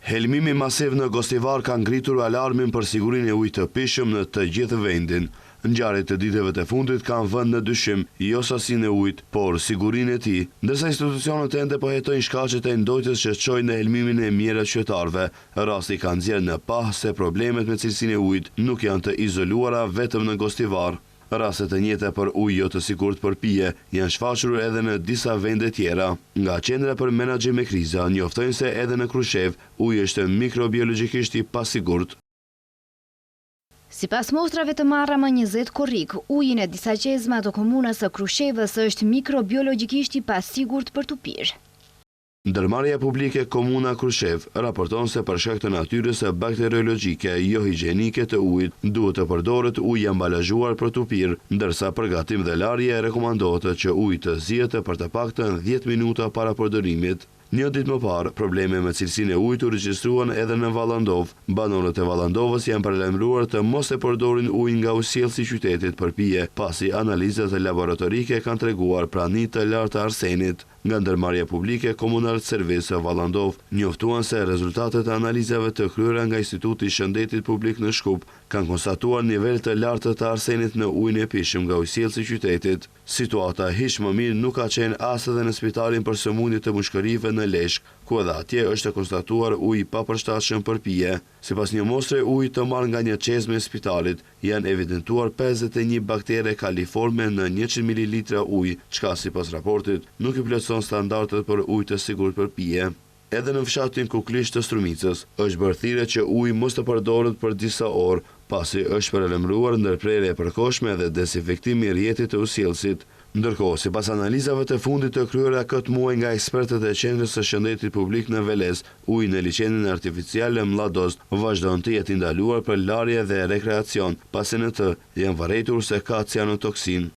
Helmimi masiv në Gostivar ka ngritur alarmin për sigurinë e ujit të pishëm në të gjithë vendin. Ngjarjet e ditëve të fundit kanë vënë në dyshim jo sasinë e ujit, por sigurinë e tij, ndërsa institucionet ende po hetojnë shkaqet e ndojtjes që çojnë në helmimin e mijëra qytetarëve. Rasti ka nxjerrë në pah se problemet me cilësinë e ujit nuk janë të izoluara vetëm në Gostivar. Rastet e njëjta për ujë jo të sigurt për pije janë shfaqur edhe në disa vende tjera. Nga Qendra për Menaxhim me Kriza njoftojnë se edhe në Krushev uji është mikrobiologjikisht i pasigurt. Sipas mostrave të marra më 20 korrik, uji në disa qezma të komunës së Krushevës është mikrobiologjikisht i pasigurt për të pirë. Ndërmarrja publike Komuna Krushev raporton se për shkak të natyrës së bakteriologjike jo higjienike të ujit duhet të përdoret ujë ambalazhuar për të pirë, ndërsa për gatim dhe larje rekomandohet që uji të zihet për të paktën 10 minuta para përdorimit. Një ditë më parë, probleme me cilësinë e ujit u regjistruan edhe në Vallandov. Banorët e Vallandovës janë paralajmëruar të mos e përdorin ujin nga ujësiellsi i qytetit për pije, pasi analizat laboratorike kanë treguar prani të lartë të arsenit. Nga ndërmarrja publike, Komunal Service Vallandov njoftuan se rezultatet e analizave të kryera nga Instituti i Shëndetit Publik në Shkup kanë konstatuar nivel të lartë të arsenit në ujin e pishëm nga ujësiellsi i qytetit. Situata hiç më mirë nuk ka qenë as edhe në spitalin për sëmundje të mushkërive në Leshk, ku edhe atje është konstatuar ujë i papërshtatshëm për pije. Sipas një mostre uji të marrë nga një qezmë e spitalit, janë evidentuar 51 baktere kaliforme në 100 ml ujë, çka sipas raportit nuk i plotëson standardet për ujë të sigurt për pije. Edhe në fshatin Kuklish të Strumicës është bërë thirrje që uji mos të përdoret për disa orë, pasi është paralajmëruar ndërprerje e përkohshme dhe dezinfektimi i rrjetit të ujësiellsit. Ndërkohë, sipas analizave të fundit të kryera këtë muaj nga ekspertët e Qendrës së Shëndetit Publik në Velez, uji në liçenin artificial Mladost vazhdon të jetë ndaluar për larje dhe rekreacion, pasi në të janë vërejtur se ka cianotoksin.